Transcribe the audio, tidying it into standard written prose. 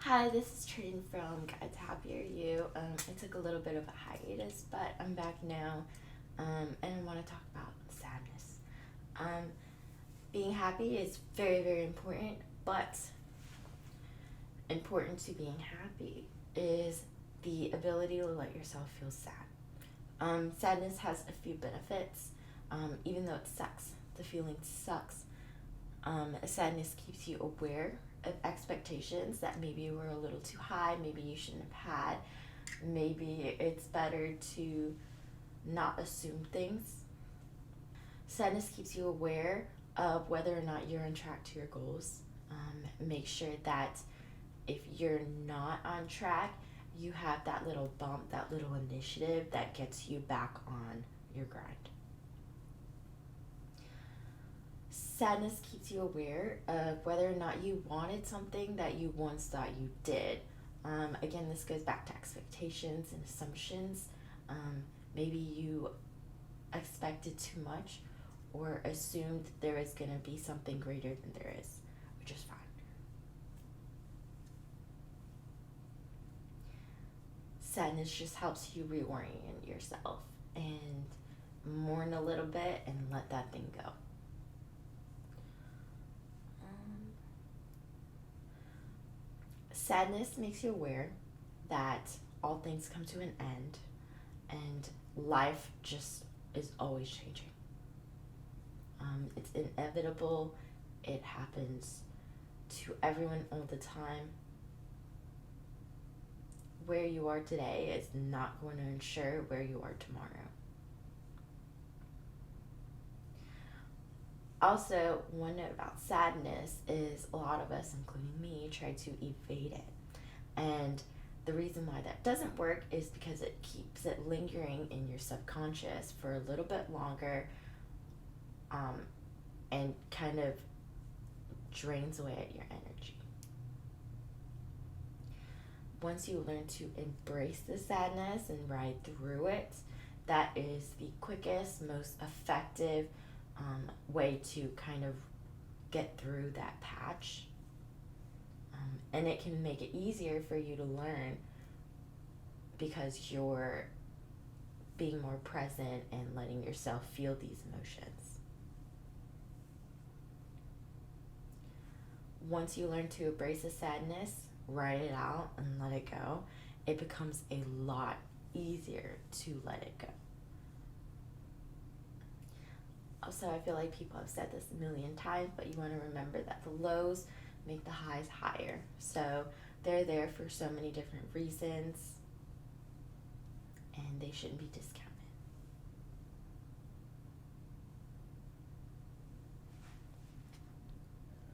Hi, this is Trin from Guide to Happier You. I took a little bit of a hiatus, but I'm back now, and I want to talk about sadness. Um, Being happy is very, very important, but important to being happy is the ability to let yourself feel sad. Sadness has a few benefits, even though it sucks. The feeling sucks. Sadness keeps you aware of expectations that maybe were a little too high, maybe you shouldn't have had. Maybe it's better to not assume things. Sadness keeps you aware of whether or not you're on track to your goals. Make sure that if you're not on track, you have that little bump, that little initiative that gets you back on your grind. Sadness keeps you aware of whether or not you wanted something that you once thought you did. Again, this goes back to expectations and assumptions. Maybe you expected too much or assumed there is going to be something greater than there is, which is fine. Sadness just helps you reorient yourself and mourn a little bit and let that thing go. Sadness makes you aware that all things come to an end and life just is always changing. It's inevitable, it happens to everyone all the time. Where you are today is not going to ensure where you are tomorrow. Also, one note about sadness is a lot of us, including me, try to evade it. And the reason why that doesn't work is because it keeps it lingering in your subconscious for a little bit longer, and kind of drains away at your energy. Once you learn to embrace the sadness and ride through it, that is the quickest, most effective way to kind of get through that patch. And it can make it easier for you to learn because you're being more present and letting yourself feel these emotions. Once you learn to embrace the sadness, write it out, and let it go, it becomes a lot easier to let it go. Also, I feel like people have said this a million times, but you want to remember that the lows make the highs higher. So they're there for so many different reasons, and they shouldn't be discounted.